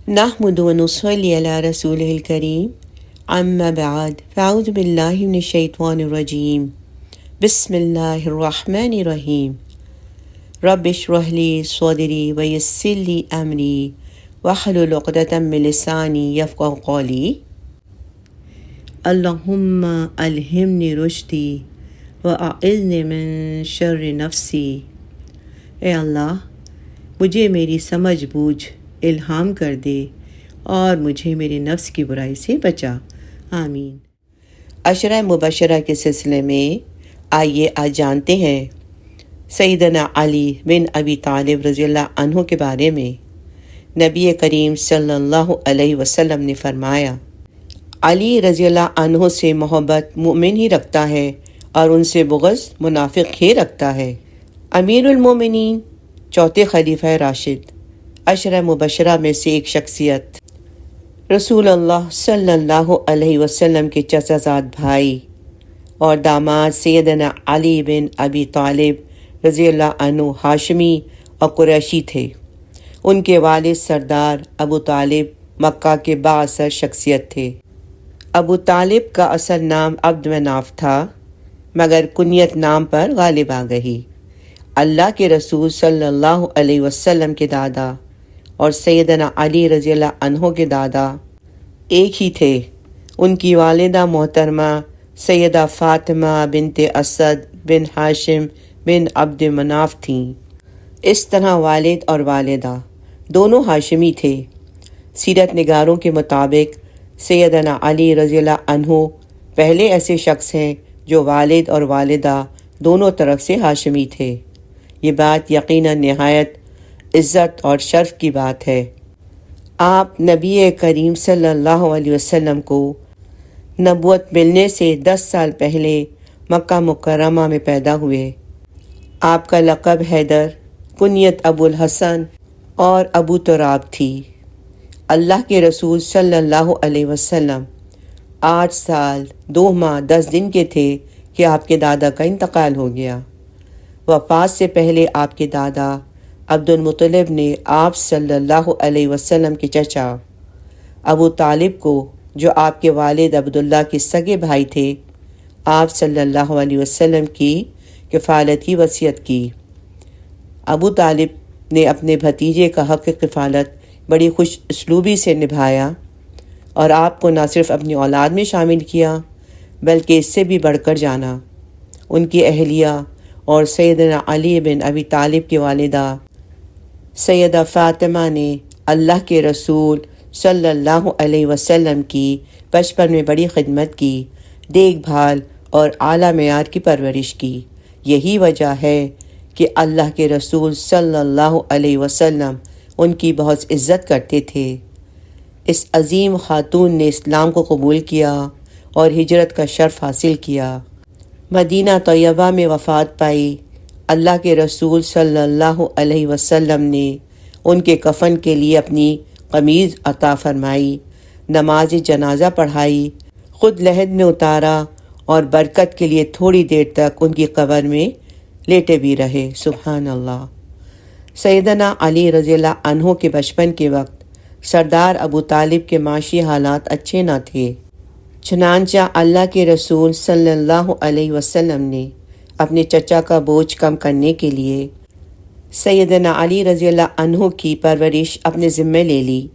نحمد و نصلی علی رسولہ الکریم اما بعد فاعوذ باللہ من الشیطان الرجیم بسم اللہ الرحمن الرحیم رب اشرح لی صدری ویسر لی امری واحلل عقدۃ من لسانی یفقہوا قولی اللہم الہمنی رشدی واعذنی من شر نفسی۔ اے اللہ مجھے میری سمجھ بوجھ الہام کر دے اور مجھے میرے نفس کی برائی سے بچا، آمین۔ عشرہ مبشرہ کے سلسلے میں آئیے آج جانتے ہیں سیدنا علی بن ابی طالب رضی اللہ عنہ کے بارے میں۔ نبی کریم صلی اللہ علیہ وسلم نے فرمایا، علی رضی اللہ عنہ سے محبت مومن ہی رکھتا ہے اور ان سے بغض منافق ہی رکھتا ہے۔ امیر المومنین، چوتھے خلیفہ راشد، عشرہ مبشرہ میں سے ایک شخصیت، رسول اللہ صلی اللہ علیہ وسلم کے چچا زاد بھائی اور داماد سیدنا علی بن ابی طالب رضی اللہ عنہ ہاشمی اور قریشی تھے۔ ان کے والد سردار ابو طالب مکہ کے بااثر شخصیت تھے۔ ابو طالب کا اصل نام عبد مناف تھا، مگر کنیت نام پر غالب آ گئی۔ اللہ کے رسول صلی اللہ علیہ وسلم کے دادا اور سیدنا علی رضی اللہ عنہ کے دادا ایک ہی تھے۔ ان کی والدہ محترمہ سیدہ فاطمہ بنت اسد بن ہاشم بن عبد مناف تھیں۔ اس طرح والد اور والدہ دونوں ہاشمی تھے۔ سیرت نگاروں کے مطابق سیدنا علی رضی اللہ عنہ پہلے ایسے شخص ہیں جو والد اور والدہ دونوں طرف سے ہاشمی تھے۔ یہ بات یقیناً نہایت عزت اور شرف کی بات ہے۔ آپ نبی کریم صلی اللہ علیہ وسلم کو نبوت ملنے سے 10 سال پہلے مکہ مکرمہ میں پیدا ہوئے۔ آپ کا لقب حیدر، کنیت ابو الحسن اور ابو تراب تھی۔ اللہ کے رسول صلی اللہ علیہ وسلم 8 سال 2 ماہ 10 دن کے تھے کہ آپ کے دادا کا انتقال ہو گیا۔ وفات سے پہلے آپ کے دادا عبد المطلب نے آپ صلی اللہ علیہ وسلم کے چچا ابو طالب کو، جو آپ کے والد عبداللہ کے سگے بھائی تھے، آپ صلی اللہ علیہ وسلم کی کفالت کی وصیت کی۔ ابو طالب نے اپنے بھتیجے کا حق کفالت بڑی خوش اسلوبی سے نبھایا اور آپ کو نہ صرف اپنی اولاد میں شامل کیا بلکہ اس سے بھی بڑھ کر جانا۔ ان کی اہلیہ اور سیدنا علی بن ابی طالب کی والدہ سیدہ فاطمہ نے اللہ کے رسول صلی اللہ علیہ وسلم کی بچپن میں بڑی خدمت کی، دیکھ بھال اور اعلیٰ معیار کی پرورش کی۔ یہی وجہ ہے کہ اللہ کے رسول صلی اللہ علیہ وسلم ان کی بہت عزت کرتے تھے۔ اس عظیم خاتون نے اسلام کو قبول کیا اور ہجرت کا شرف حاصل کیا۔ مدینہ طیبہ میں وفات پائی۔ اللہ کے رسول صلی اللہ علیہ وسلم نے ان کے کفن کے لیے اپنی قمیض عطا فرمائی، نماز جنازہ پڑھائی، خود لحد میں اتارا اور برکت کے لیے تھوڑی دیر تک ان کی قبر میں لیٹے بھی رہے۔ سبحان اللہ۔ سیدنا علی رضی اللہ عنہ کے بچپن کے وقت سردار ابو طالب کے معاشی حالات اچھے نہ تھے، چنانچہ اللہ کے رسول صلی اللہ علیہ وسلم نے اپنے چچا کا بوجھ کم کرنے کے لیے سیدنا علی رضی اللہ عنہ کی پرورش اپنے ذمے لے لی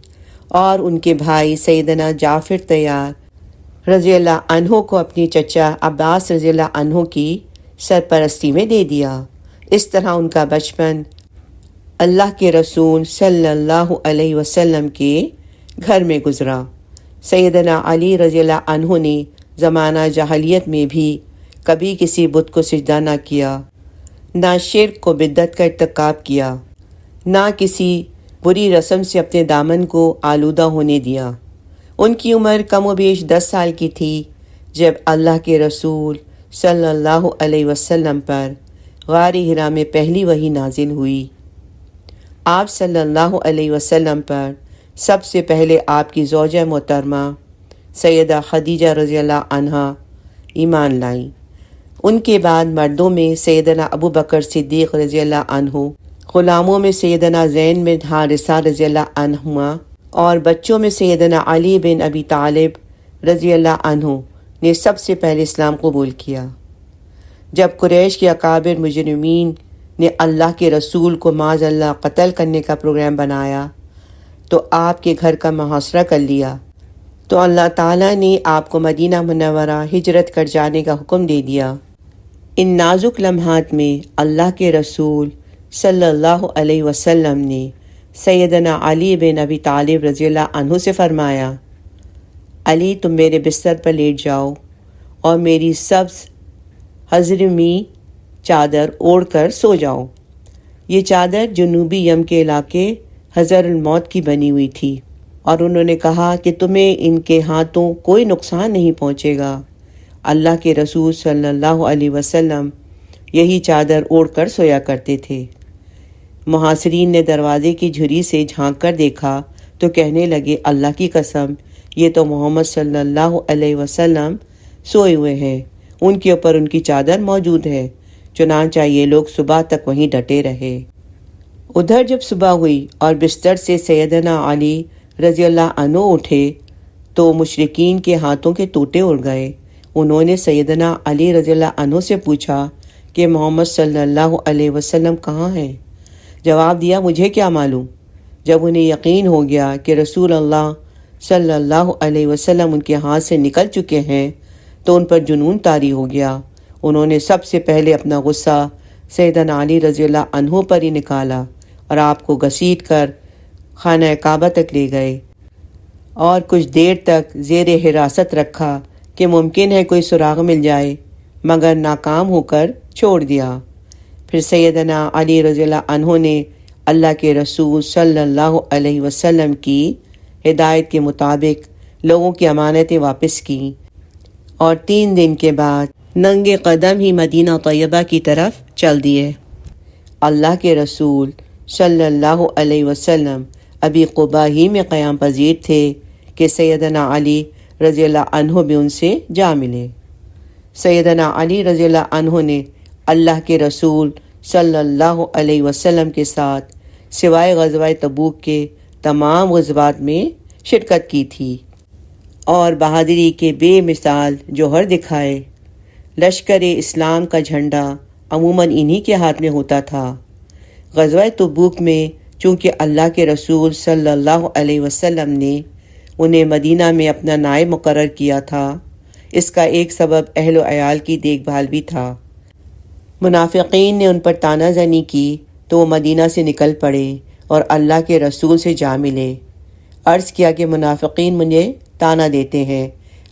اور ان کے بھائی سیدنا جعفر طیار رضی اللہ عنہ کو اپنی چچا عباس رضی اللہ عنہ کی سرپرستی میں دے دیا۔ اس طرح ان کا بچپن اللہ کے رسول صلی اللہ علیہ وسلم کے گھر میں گزرا۔ سیدنا علی رضی اللہ عنہ نے زمانہ جاہلیت میں بھی کبھی کسی بت کو سجدہ نہ کیا، نہ شرک کو بدعت کا ارتکاب کیا، نہ کسی بری رسم سے اپنے دامن کو آلودہ ہونے دیا۔ ان کی عمر کم و بیش 10 سال کی تھی جب اللہ کے رسول صلی اللہ علیہ وسلم پر غار حرا میں پہلی وحی نازل ہوئی۔ آپ صلی اللہ علیہ وسلم پر سب سے پہلے آپ کی زوجہ محترمہ سیدہ خدیجہ رضی اللہ عنہا ایمان لائیں۔ ان کے بعد مردوں میں سیدنا ابو بکر صدیق رضی اللہ عنہ، غلاموں میں سیدنا زین بن حارثہ رضی اللہ عنہما اور بچوں میں سیدنا علی بن ابی طالب رضی اللہ عنہ نے سب سے پہلے اسلام قبول کیا۔ جب قریش کے اکابر مجرمین نے اللہ کے رسول کو معاذ اللہ قتل کرنے کا پروگرام بنایا تو آپ کے گھر کا محاصرہ کر لیا، تو اللہ تعالیٰ نے آپ کو مدینہ منورہ ہجرت کر جانے کا حکم دے دیا۔ ان نازک لمحات میں اللہ کے رسول صلی اللہ علیہ وسلم نے سیدنا علی بن ابی طالب رضی اللہ عنہ سے فرمایا، علی تم میرے بستر پر لیٹ جاؤ اور میری سبز حضرمی چادر اوڑھ کر سو جاؤ۔ یہ چادر جنوبی یم کے علاقے حضر الموت کی بنی ہوئی تھی، اور انہوں نے کہا کہ تمہیں ان کے ہاتھوں کوئی نقصان نہیں پہنچے گا۔ اللہ کے رسول صلی اللہ علیہ وسلم یہی چادر اوڑھ کر سویا کرتے تھے۔ محاصرین نے دروازے کی جھری سے جھانک کر دیکھا تو کہنے لگے، اللہ کی قسم، یہ تو محمد صلی اللہ علیہ وسلم سوئے ہوئے ہیں، ان کے اوپر ان کی چادر موجود ہے۔ چنانچہ یہ لوگ صبح تک وہیں ڈٹے رہے۔ ادھر جب صبح ہوئی اور بستر سے سیدنا علی رضی اللہ عنہ اٹھے تو مشرکین کے ہاتھوں کے ٹوٹے اڑ گئے۔ انہوں نے سیدنا علی رضی اللہ عنہ سے پوچھا کہ محمد صلی اللہ علیہ وسلم کہاں ہیں؟ جواب دیا، مجھے کیا معلوم۔ جب انہیں یقین ہو گیا کہ رسول اللہ صلی اللہ علیہ وسلم ان کے ہاتھ سے نکل چکے ہیں تو ان پر جنون طاری ہو گیا۔ انہوں نے سب سے پہلے اپنا غصہ سیدنا علی رضی اللہ عنہ پر ہی نکالا اور آپ کو گھسیٹ کر خانہ کعبہ تک لے گئے اور کچھ دیر تک زیر حراست رکھا کہ ممکن ہے کوئی سراغ مل جائے، مگر ناکام ہو کر چھوڑ دیا۔ پھر سیدنا علی رضی اللہ عنہ نے اللہ کے رسول صلی اللہ علیہ وسلم کی ہدایت کے مطابق لوگوں کی امانتیں واپس کیں اور 3 دن کے بعد ننگے قدم ہی مدینہ طیبہ کی طرف چل دیے۔ اللہ کے رسول صلی اللہ علیہ وسلم ابھی قبا ہی میں قیام پذیر تھے کہ سیدنا علی رضی اللہ عنہ بھی ان سے جا ملے۔ سیدنا علی رضی اللہ عنہ نے اللہ کے رسول صلی اللہ علیہ وسلم کے ساتھ سوائے غزوہ تبوک کے تمام غزوات میں شرکت کی تھی اور بہادری کے بے مثال جوہر دکھائے۔ لشکر اسلام کا جھنڈا عموماً انہی کے ہاتھ میں ہوتا تھا۔ غزوہ تبوک میں چونکہ اللہ کے رسول صلی اللہ علیہ وسلم نے انہیں مدینہ میں اپنا نائب مقرر کیا تھا، اس کا ایک سبب اہل و عیال کی دیکھ بھال بھی تھا۔ منافقین نے ان پر طعنہ زنی کی تو وہ مدینہ سے نکل پڑے اور اللہ کے رسول سے جا ملے۔ عرض کیا کہ منافقین مجھے طعنہ دیتے ہیں۔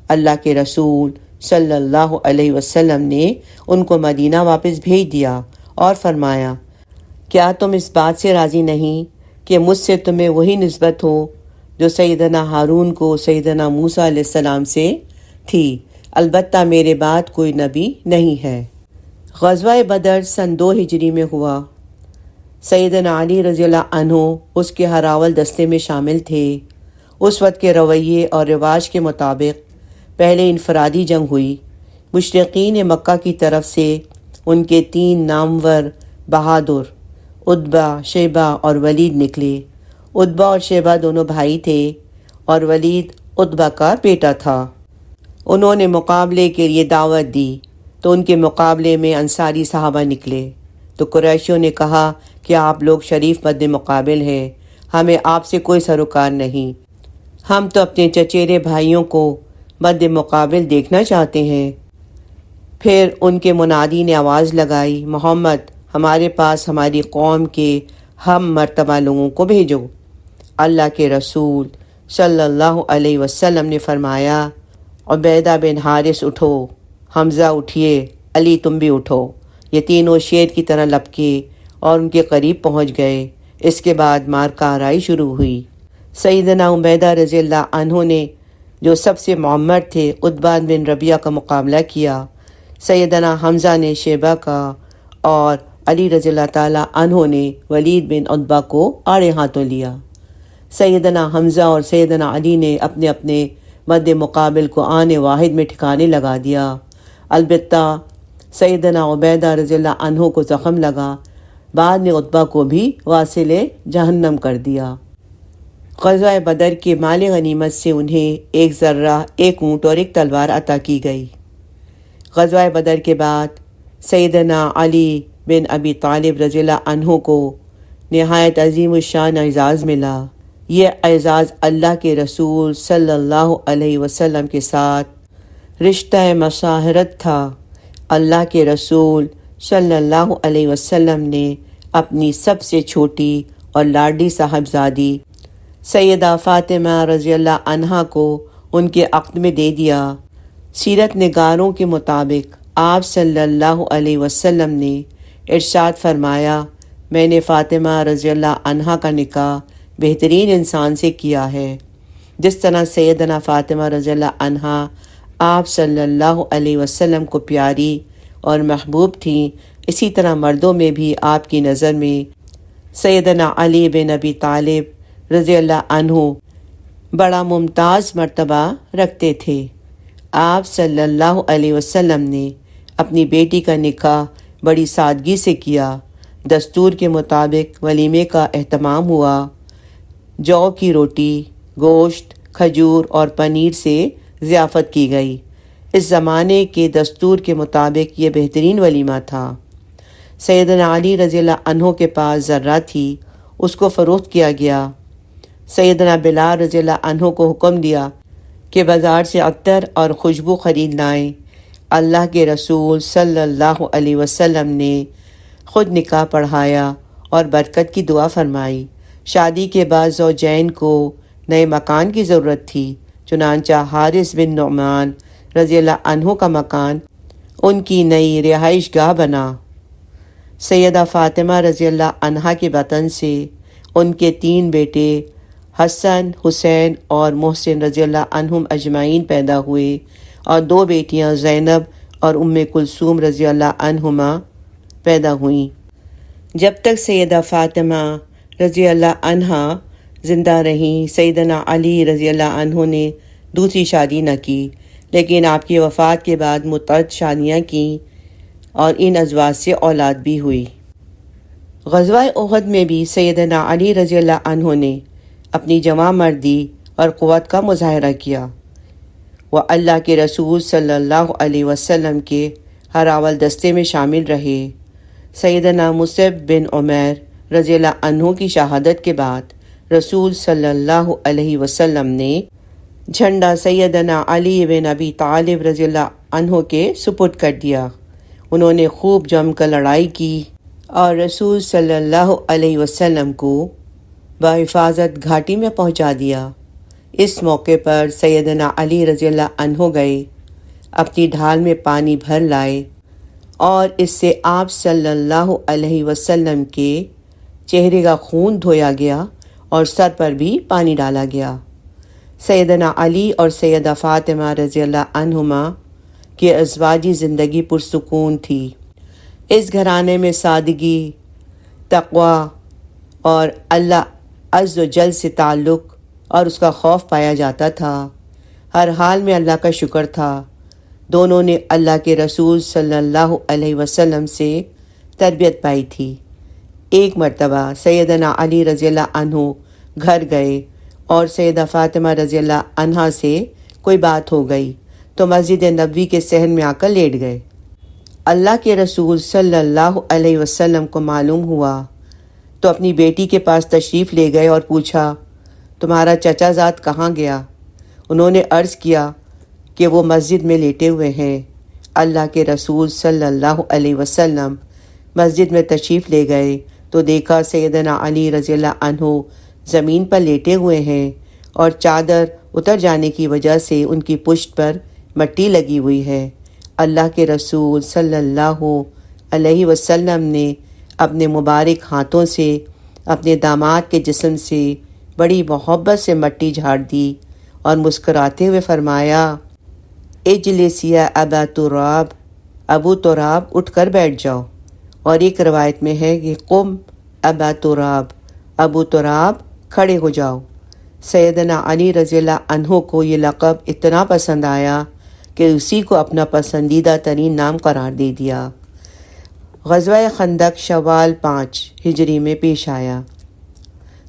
اللہ کے رسول صلی اللہ علیہ وسلم نے ان کو مدینہ واپس بھیج دیا اور فرمایا، کیا تم اس بات سے راضی نہیں کہ مجھ سے تمہیں وہی نسبت ہو جو سیدنا ہارون کو سیدنا موسیٰ علیہ السلام سے تھی، البتہ میرے بعد کوئی نبی نہیں ہے۔ غزوہ بدر سن 2 ہجری میں ہوا۔ سیدنا علی رضی اللہ عنہ اس کے ہراول دستے میں شامل تھے۔ اس وقت کے رویے اور رواج کے مطابق پہلے انفرادی جنگ ہوئی۔ مشرقین مکہ کی طرف سے ان کے 3 نامور بہادر عتبہ، شیبہ اور ولید نکلے۔ عتبہ اور شیبہ دونوں بھائی تھے اور ولید عتبہ کا بیٹا تھا۔ انہوں نے مقابلے کے لیے دعوت دی تو ان کے مقابلے میں انصاری صحابہ نکلے، تو قریشیوں نے کہا کہ آپ لوگ شریف مد مقابل ہیں، ہمیں آپ سے کوئی سروکار نہیں، ہم تو اپنے چچیرے بھائیوں کو مد مقابل دیکھنا چاہتے ہیں۔ پھر ان کے منادی نے آواز لگائی، محمد، ہمارے پاس ہماری قوم کے ہم مرتبہ لوگوں کو بھیجو۔ اللہ کے رسول صلی اللہ علیہ وسلم نے فرمایا، عبیدہ بن حارث اٹھو، حمزہ اٹھیے، علی تم بھی اٹھو۔ یہ تینوں شیر کی طرح لپکے اور ان کے قریب پہنچ گئے۔ اس کے بعد مارکہ آرائی شروع ہوئی۔ سیدنا عبیدہ رضی اللہ عنہ نے جو سب سے معمر تھے عتبہ بن ربیعہ کا مقابلہ کیا۔ سیدنا حمزہ نے شیبہ کا اور علی رضی اللہ تعالیٰ عنہ نے ولید بن عتبہ کو آڑے ہاتھوں لیا۔ سیدنا حمزہ اور سیدنا علی نے اپنے اپنے مد مقابل کو آنے واحد میں ٹھکانے لگا دیا۔ البتہ سیدنا عبیدہ رضی اللہ عنہ کو زخم لگا، بعد میں عتبہ کو بھی واصل جہنم کر دیا۔ غزوہ بدر کے مال غنیمت سے انہیں 1 ذرہ، 1 اونٹ اور 1 تلوار عطا کی گئی۔ غزوہ بدر کے بعد سیدنا علی بن ابی طالب رضی اللہ عنہ کو نہایت عظیم الشان اعزاز ملا۔ یہ اعزاز اللہ کے رسول صلی اللہ علیہ وسلم کے ساتھ رشتہ مصاہرت تھا۔ اللہ کے رسول صلی اللہ علیہ وسلم نے اپنی سب سے چھوٹی اور لاڈلی صاحبزادی سیدہ فاطمہ رضی اللہ عنہا کو ان کے عقد میں دے دیا۔ سیرت نگاروں کے مطابق آپ صلی اللہ علیہ وسلم نے ارشاد فرمایا، میں نے فاطمہ رضی اللہ عنہا کا نکاح بہترین انسان سے کیا ہے۔ جس طرح سیدنا فاطمہ رضی اللہ عنہا آپ صلی اللہ علیہ وسلم کو پیاری اور محبوب تھیں، اسی طرح مردوں میں بھی آپ کی نظر میں سیدنا علی بن ابی طالب رضی اللہ عنہ بڑا ممتاز مرتبہ رکھتے تھے۔ آپ صلی اللہ علیہ وسلم نے اپنی بیٹی کا نکاح بڑی سادگی سے کیا۔ دستور کے مطابق ولیمے کا اہتمام ہوا۔ جو کی روٹی، گوشت، کھجور اور پنیر سے ضیافت کی گئی۔ اس زمانے کے دستور کے مطابق یہ بہترین ولیمہ تھا۔ سیدنا علی رضی اللہ عنہ کے پاس ذرہ تھی، اس کو فروخت کیا گیا۔ سیدنا بلال رضی اللہ عنہ کو حکم دیا کہ بازار سے عطر اور خوشبو خرید لائیں۔ اللہ کے رسول صلی اللہ علیہ وسلم نے خود نکاح پڑھایا اور برکت کی دعا فرمائی۔ شادی کے بعد زوجین کو نئے مکان کی ضرورت تھی، چنانچہ حارث بن نعمان رضی اللہ عنہ کا مکان ان کی نئی رہائش گاہ بنا۔ سیدہ فاطمہ رضی اللہ عنہا کے بطن سے ان کے 3 بیٹے حسن، حسین اور محسن رضی اللہ عنہم اجمعین پیدا ہوئے اور 2 بیٹیاں زینب اور کلثوم رضی اللہ عنہما پیدا ہوئیں۔ جب تک سیدہ فاطمہ رضی اللہ عنہا زندہ رہیں، سیدنا علی رضی اللہ عنہ نے دوسری شادی نہ کی، لیکن آپ کی وفات کے بعد متعدد شادیاں کیں اور ان ازواج سے اولاد بھی ہوئی۔ غزوہ احد میں بھی سیدنا علی رضی اللہ عنہ نے اپنی جواں مردی اور قوت کا مظاہرہ کیا۔ وہ اللہ کے رسول صلی اللہ علیہ وسلم کے ہر اول دستے میں شامل رہے۔ سیدنا مصعب بن عمیر رضی اللہ عنہ کی شہادت کے بعد رسول صلی اللہ علیہ وسلم نے جھنڈا سیدنا علی بن ابی طالب رضی اللہ عنہ کے سپرد کر دیا۔ انہوں نے خوب جم کر لڑائی کی اور رسول صلی اللہ علیہ وسلم کو بحفاظت گھاٹی میں پہنچا دیا۔ اس موقع پر سیدنا علی رضی اللہ عنہ گئے، اپنی ڈھال میں پانی بھر لائے اور اس سے آپ صلی اللہ علیہ وسلم کے چہرے کا خون دھویا گیا اور سر پر بھی پانی ڈالا گیا۔ سیدنا علی اور سیدہ فاطمہ رضی اللہ عنہما کی ازواجی زندگی پرسکون تھی۔ اس گھرانے میں سادگی، تقوی اور اللہ عز و جل سے تعلق اور اس کا خوف پایا جاتا تھا۔ ہر حال میں اللہ کا شکر تھا۔ دونوں نے اللہ کے رسول صلی اللہ علیہ وسلم سے تربیت پائی تھی۔ ایک مرتبہ سیدنا علی رضی اللہ عنہ گھر گئے اور سیدہ فاطمہ رضی اللہ عنہا سے کوئی بات ہو گئی تو مسجد نبوی کے صحن میں آ کر لیٹ گئے۔ اللہ کے رسول صلی اللہ علیہ وسلم کو معلوم ہوا تو اپنی بیٹی کے پاس تشریف لے گئے اور پوچھا، تمہارا چچا زاد کہاں گیا؟ انہوں نے عرض کیا کہ وہ مسجد میں لیٹے ہوئے ہیں۔ اللہ کے رسول صلی اللہ علیہ وسلم مسجد میں تشریف لے گئے تو دیکھا سیدنا علی رضی اللہ عنہ زمین پر لیٹے ہوئے ہیں اور چادر اتر جانے کی وجہ سے ان کی پشت پر مٹی لگی ہوئی ہے۔ اللہ کے رسول صلی اللہ علیہ وسلم نے اپنے مبارک ہاتھوں سے اپنے داماد کے جسم سے بڑی محبت سے مٹی جھاڑ دی اور مسکراتے ہوئے فرمایا، اجلس یا ابا تراب، ابو تراب اٹھ کر بیٹھ جاؤ۔ اور ایک روایت میں ہے کہ قم ابا تراب، ابو تراب کھڑے ہو جاؤ۔ سیدنا علی رضی اللہ عنہ کو یہ لقب اتنا پسند آیا کہ اسی کو اپنا پسندیدہ ترین نام قرار دے دیا۔ غزوہ خندق شوال 5 ہجری میں پیش آیا۔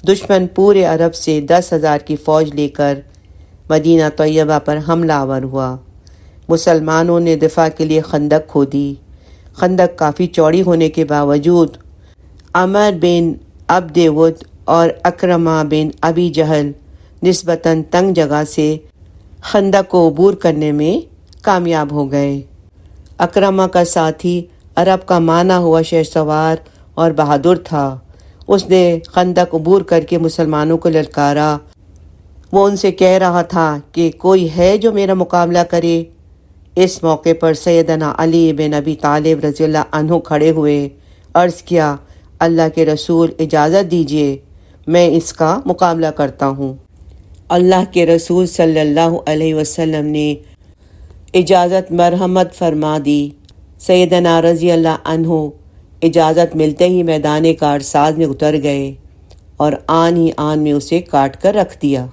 دشمن پورے عرب سے 10,000 کی فوج لے کر مدینہ طیبہ پر حملہ آور ہوا۔ مسلمانوں نے دفاع کے لیے خندق کھودی۔ خندق کافی چوڑی ہونے کے باوجود عمر بن عبد ود اور اکرمہ بن ابی جہل نسبتاً تنگ جگہ سے خندق کو عبور کرنے میں کامیاب ہو گئے۔ اکرمہ کا ساتھی عرب کا مانا ہوا شہ سوار اور بہادر تھا۔ اس نے خندق عبور کر کے مسلمانوں کو للکارا۔ وہ ان سے کہہ رہا تھا کہ کوئی ہے جو میرا مقابلہ کرے۔ اس موقع پر سیدنا علی بن ابی طالب رضی اللہ عنہ کھڑے ہوئے، عرض کیا، اللہ کے رسول اجازت دیجیے، میں اس کا مقابلہ کرتا ہوں۔ اللہ کے رسول صلی اللہ علیہ وسلم نے اجازت مرحمت فرما دی۔ سیدنا رضی اللہ عنہ اجازت ملتے ہی میدان کارساز میں اتر گئے اور آن ہی آن میں اسے کاٹ کر رکھ دیا۔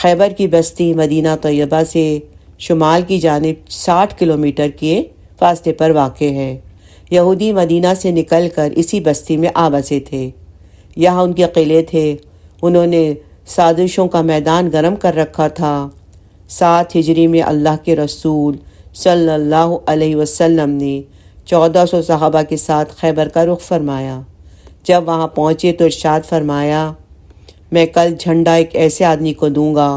خیبر کی بستی مدینہ طیبہ سے شمال کی جانب 60 کلومیٹر کے فاصلے پر واقع ہے۔ یہودی مدینہ سے نکل کر اسی بستی میں آ بسے تھے۔ یہاں ان کے قلعے تھے۔ انہوں نے سازشوں کا میدان گرم کر رکھا تھا۔ 7 ہجری میں اللہ کے رسول صلی اللہ علیہ وسلم نے 1400 صحابہ کے ساتھ خیبر کا رخ فرمایا۔ جب وہاں پہنچے تو ارشاد فرمایا، میں کل جھنڈا ایک ایسے آدمی کو دوں گا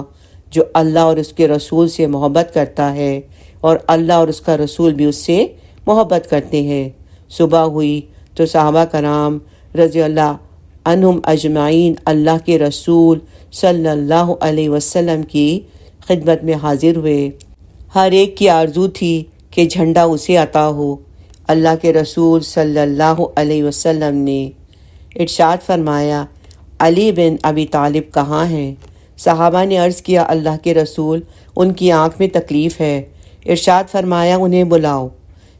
جو اللہ اور اس کے رسول سے محبت کرتا ہے اور اللہ اور اس کا رسول بھی اس سے محبت کرتے ہیں۔ صبح ہوئی تو صحابہ کرام رضی اللہ عنہم اجمعین اللہ کے رسول صلی اللہ علیہ وسلم کی خدمت میں حاضر ہوئے۔ ہر ایک کی آرزو تھی کہ جھنڈا اسے عطا ہو۔ اللہ کے رسول صلی اللہ علیہ وسلم نے ارشاد فرمایا، علی بن ابی طالب کہاں ہیں؟ صحابہ نے عرض کیا، اللہ کے رسول، ان کی آنکھ میں تکلیف ہے۔ ارشاد فرمایا، انہیں بلاؤ۔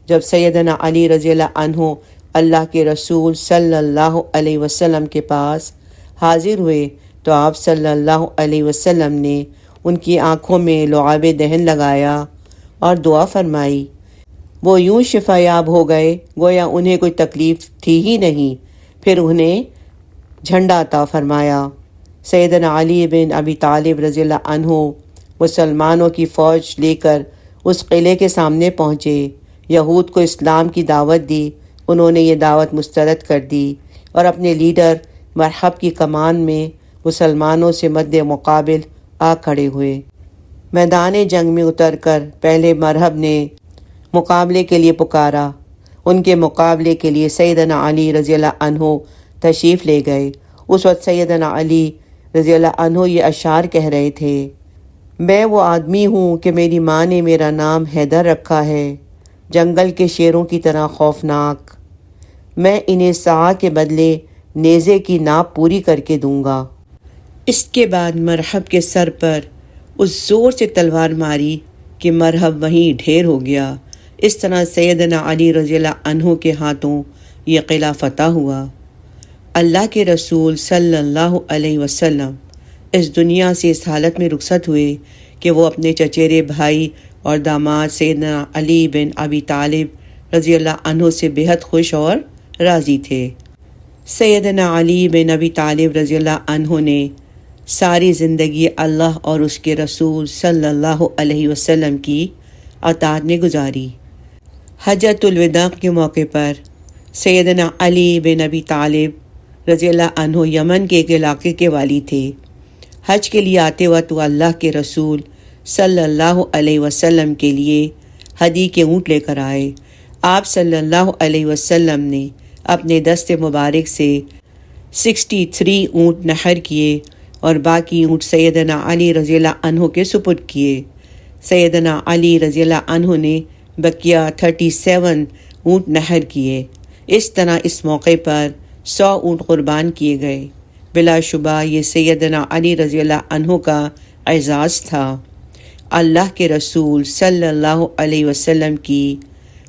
جب سیدنا علی رضی اللہ عنہ اللہ کے رسول صلی اللہ علیہ وسلم کے پاس حاضر ہوئے تو آپ صلی اللہ علیہ وسلم نے ان کی آنکھوں میں لعاب دہن لگایا اور دعا فرمائی۔ وہ یوں شفا یاب ہو گئے گویا انہیں کوئی تکلیف تھی ہی نہیں۔ پھر انہیں جھنڈا عطا فرمایا۔ سیدنا علی بن ابی طالب رضی اللہ عنہ مسلمانوں کی فوج لے کر اس قلعے کے سامنے پہنچے۔ یہود کو اسلام کی دعوت دی۔ انہوں نے یہ دعوت مسترد کر دی اور اپنے لیڈر مرحب کی کمان میں مسلمانوں سے مد مقابل آ کھڑے ہوئے۔ میدان جنگ میں اتر کر پہلے مرحب نے مقابلے کے لیے پکارا۔ ان کے مقابلے کے لیے سیدنا علی رضی اللہ عنہ تشریف لے گئے۔ اس وقت سیدنا علی رضی اللہ عنہ یہ اشعار کہہ رہے تھے، میں وہ آدمی ہوں کہ میری ماں نے میرا نام حیدر رکھا ہے، جنگل کے شیروں کی طرح خوفناک، میں انہیں سعا کے بدلے نیزے کی ناپ پوری کر کے دوں گا۔ اس کے بعد مرحب کے سر پر اس زور سے تلوار ماری کہ مرحب وہیں ڈھیر ہو گیا۔ اس طرح سیدنا علی رضی اللہ عنہ کے ہاتھوں یہ قلعہ فتح ہوا۔ اللہ کے رسول صلی اللہ علیہ وسلم اس دنیا سے اس حالت میں رخصت ہوئے کہ وہ اپنے چچیرے بھائی اور داماد سیدنا علی بن ابی طالب رضی اللہ عنہ سے بہت خوش اور راضی تھے۔ سیدنا علی بن ابی طالب رضی اللہ عنہ نے ساری زندگی اللہ اور اس کے رسول صلی اللہ علیہ وسلم کی اطاعت میں گزاری۔ حجۃ الوداع کے موقع پر سیدنا علی بن ابی طالب رضی اللہ عنہ یمن کے ایک علاقے کے والی تھے۔ حج کے لیے آتے وقت وہ اللہ کے رسول صلی اللہ علیہ وسلم کے لیے ہدی کے اونٹ لے کر آئے۔ آپ صلی اللہ علیہ وسلم نے اپنے دست مبارک سے 63 اونٹ نحر کیے اور باقی اونٹ سیدنا علی رضی اللہ عنہ کے سپرد کیے۔ سیدنا علی رضی اللہ عنہ نے بقیہ 37 اونٹ نحر کیے۔ اس طرح اس موقع پر 100 اونٹ قربان کیے گئے۔ بلا شبہ یہ سیدنا علی رضی اللہ عنہ کا اعزاز تھا۔ اللہ کے رسول صلی اللہ علیہ وسلم کی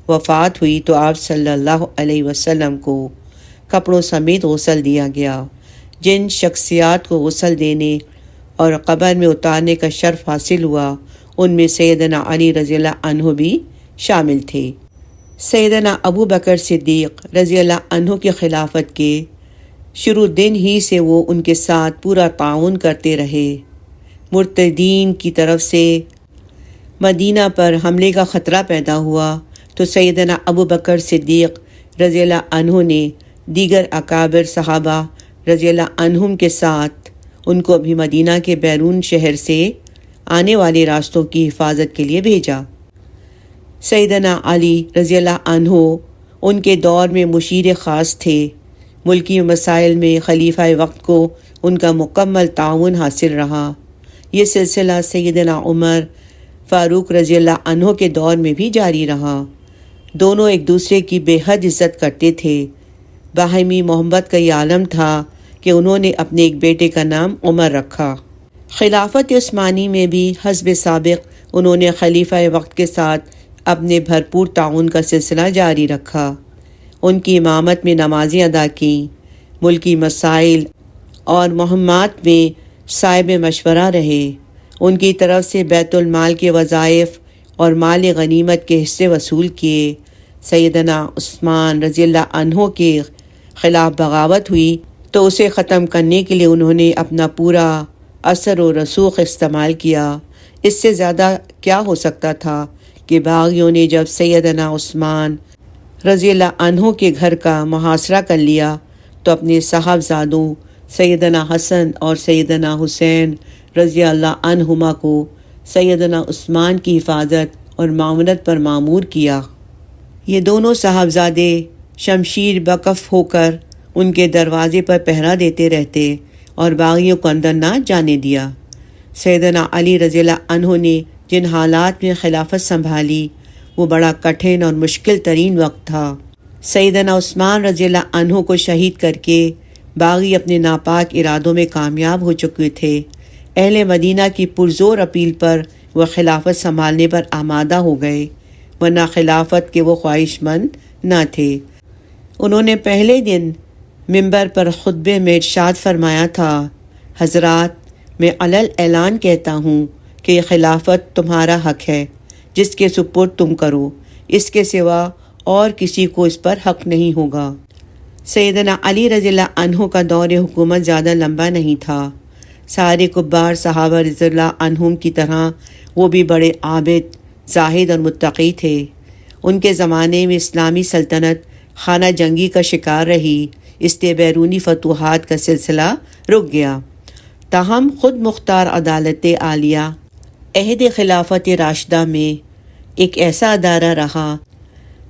وفات ہوئی تو آپ صلی اللہ علیہ وسلم کو کپڑوں سمیت غسل دیا گیا۔ جن شخصیات کو غسل دینے اور قبر میں اتارنے کا شرف حاصل ہوا ان میں سیدنا علی رضی اللہ عنہ بھی شامل تھے۔ سیدنا ابو بکر صدیق رضی اللہ عنہ کی خلافت کے شروع دن ہی سے وہ ان کے ساتھ پورا تعاون کرتے رہے۔ مرتدین کی طرف سے مدینہ پر حملے کا خطرہ پیدا ہوا تو سیدنا ابو بکر صدیق رضی اللہ عنہ نے دیگر اکابر صحابہ رضی اللہ عنہم کے ساتھ ان کو بھی مدینہ کے بیرون شہر سے آنے والے راستوں کی حفاظت کے لیے بھیجا۔ سیدنا علی رضی اللہ عنہ ان کے دور میں مشیر خاص تھے۔ ملکی مسائل میں خلیفہ وقت کو ان کا مکمل تعاون حاصل رہا۔ یہ سلسلہ سیدنا عمر فاروق رضی اللہ عنہ کے دور میں بھی جاری رہا۔ دونوں ایک دوسرے کی بے حد عزت کرتے تھے۔ باہمی محبت کا یہ عالم تھا کہ انہوں نے اپنے ایک بیٹے کا نام عمر رکھا۔ خلافت عثمانی میں بھی حسب سابق انہوں نے خلیفہ وقت کے ساتھ اپنے بھرپور تعاون کا سلسلہ جاری رکھا۔ ان کی امامت میں نمازیں ادا کیں، ملکی مسائل اور مہمات میں صاحب مشورہ رہے۔ ان کی طرف سے بیت المال کے وظائف اور مال غنیمت کے حصے وصول کیے۔ سیدنا عثمان رضی اللہ عنہ کے خلاف بغاوت ہوئی تو اسے ختم کرنے کے لیے انہوں نے اپنا پورا اثر و رسوخ استعمال کیا۔ اس سے زیادہ کیا ہو سکتا تھا کہ باغیوں نے جب سیدنا عثمان رضی اللہ عنہ کے گھر کا محاصرہ کر لیا تو اپنے صاحبزادوں سیدنا حسن اور سیدنا حسین رضی اللہ عنہما کو سیدنا عثمان کی حفاظت اور معاونت پر مامور کیا۔ یہ دونوں صاحبزادے شمشیر بکف ہو کر ان کے دروازے پر پہرا دیتے رہتے اور باغیوں کو اندر نہ جانے دیا۔ سیدنا علی رضی اللہ عنہ نے جن حالات میں خلافت سنبھالی وہ بڑا کٹھن اور مشکل ترین وقت تھا۔ سیدنا عثمان رضی اللہ عنہ کو شہید کر کے باغی اپنے ناپاک ارادوں میں کامیاب ہو چکے تھے۔ اہل مدینہ کی پرزور اپیل پر وہ خلافت سنبھالنے پر آمادہ ہو گئے، ورنہ خلافت کے وہ خواہش مند نہ تھے۔ انہوں نے پہلے دن منبر پر خطبے میں ارشاد فرمایا تھا، حضرات میں علل اعلان کہتا ہوں کہ یہ خلافت تمہارا حق ہے جس کے سپرد تم کرو، اس کے سوا اور کسی کو اس پر حق نہیں ہوگا۔ سیدنا علی رضی اللہ عنہ کا دور حکومت زیادہ لمبا نہیں تھا۔ سارے کبار صحابہ رضی اللہ عنہم کی طرح وہ بھی بڑے عابد، زاہد اور متقی تھے۔ ان کے زمانے میں اسلامی سلطنت خانہ جنگی کا شکار رہی، اس لیے بیرونی فتوحات کا سلسلہ رک گیا۔ تاہم خود مختار عدالت عالیہ عہد خلافت راشدہ میں ایک ایسا ادارہ رہا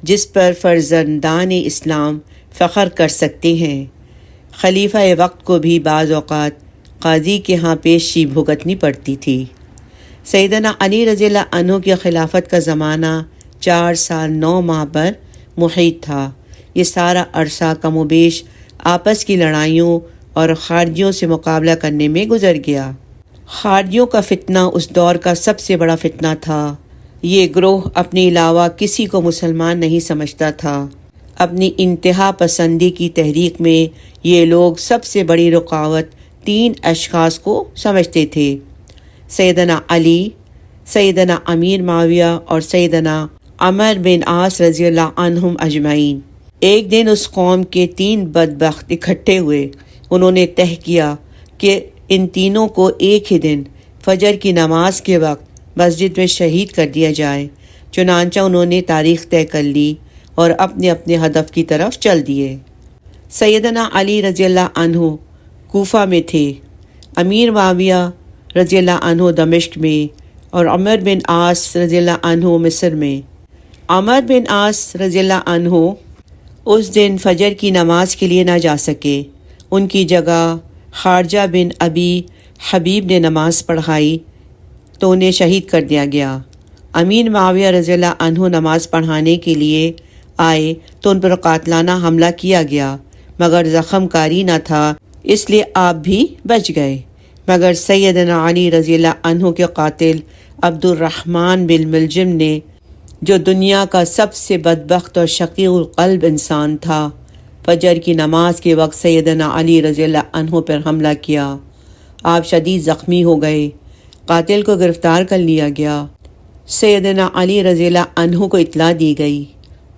جس پر فرزندان اسلام فخر کر سکتے ہیں۔ خلیفہ وقت کو بھی بعض اوقات قاضی کے ہاں پیشی بھگتنی پڑتی تھی۔ سیدنا علی رضی اللہ عنہ کی خلافت کا زمانہ 4 سال 9 ماہ پر محیط تھا۔ یہ سارا عرصہ کم و بیش آپس کی لڑائیوں اور خارجیوں سے مقابلہ کرنے میں گزر گیا۔ خارجیوں کا فتنہ اس دور کا سب سے بڑا فتنہ تھا۔ یہ گروہ اپنے علاوہ کسی کو مسلمان نہیں سمجھتا تھا۔ اپنی انتہا پسندی کی تحریک میں یہ لوگ سب سے بڑی رکاوٹ 3 اشخاص کو سمجھتے تھے: سیدنا علی، سیدنا امیر معاویہ اور سیدنا عمر بن عاص رضی اللہ عنہم اجمعین۔ ایک دن اس قوم کے 3 بدبخت اکٹھے ہوئے۔ انہوں نے طے کیا کہ ان تینوں کو ایک ہی دن فجر کی نماز کے وقت مسجد میں شہید کر دیا جائے۔ چنانچہ انہوں نے تاریخ طے کر لی اور اپنے اپنے ہدف کی طرف چل دیے۔ سیدنا علی رضی اللہ عنہ کوفہ میں تھے، امیر معاویہ رضی اللہ عنہ دمشق میں اور عمر بن عاص رضی اللہ عنہ مصر میں۔ عمر بن عاص رضی اللہ عنہ اس دن فجر کی نماز کے لیے نہ جا سکے۔ ان کی جگہ خارجہ بن ابی حبیب نے نماز پڑھائی تو انہیں شہید کر دیا گیا۔ امیر معاویہ رضی اللہ عنہ نماز پڑھانے کے لیے آئے تو ان پر قاتلانہ حملہ کیا گیا، مگر زخم کاری نہ تھا، اس لیے آپ بھی بچ گئے۔ مگر سیدنا علی رضی اللہ عنہ کے قاتل عبد الرحمن بن ملجم نے، جو دنیا کا سب سے بدبخت اور شقیق القلب انسان تھا، فجر کی نماز کے وقت سیدنا علی رضی اللہ عنہ پر حملہ کیا۔ آپ شدید زخمی ہو گئے۔ قاتل کو گرفتار کر لیا گیا۔ سیدنا علی رضی اللہ عنہ کو اطلاع دی گئی۔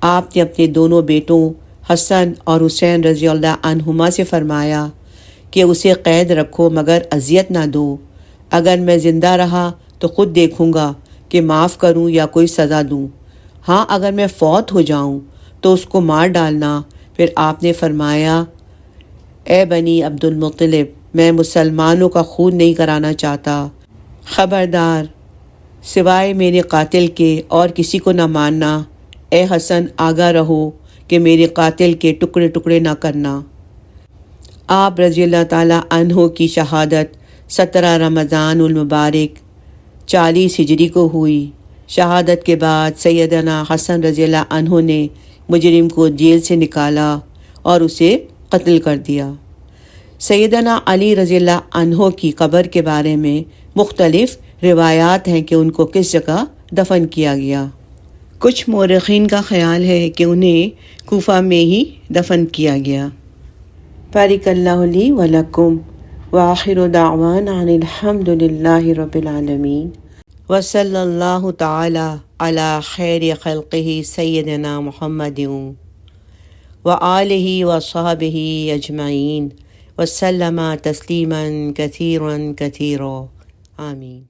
آپ نے اپنے دونوں بیٹوں حسن اور حسین رضی اللہ عنہما سے فرمایا کہ اسے قید رکھو مگر اذیت نہ دو، اگر میں زندہ رہا تو خود دیکھوں گا کہ معاف کروں یا کوئی سزا دوں، ہاں اگر میں فوت ہو جاؤں تو اس کو مار ڈالنا۔ پھر آپ نے فرمایا اے بنی عبد المطلب، میں مسلمانوں کا خون نہیں کرانا چاہتا، خبردار سوائے میرے قاتل کے اور کسی کو نہ ماننا۔ اے حسن آگاہ رہو کہ میرے قاتل کے ٹکڑے ٹکڑے نہ کرنا۔ آپ رضی اللہ تعالیٰ عنہ کی شہادت 17 رمضان المبارک 40 ہجری کو ہوئی۔ شہادت کے بعد سیدنا حسن رضی اللہ عنہ نے مجرم کو جیل سے نکالا اور اسے قتل کر دیا۔ سیدنا علی رضی اللہ عنہ کی قبر کے بارے میں مختلف روایات ہیں کہ ان کو کس جگہ دفن کیا گیا۔ کچھ مورخین کا خیال ہے کہ انہیں کوفہ میں ہی دفن کیا گیا۔ بارک اللہ لی و لکم وآخر دعوانا ان الحمد للہ رب العالمین وصلی اللہ تعالی علی خیر خلقہ سیدنا محمد وآلہ وصحبہ اجمعین وسلم تسلیما کثیرا کثیرا آمین۔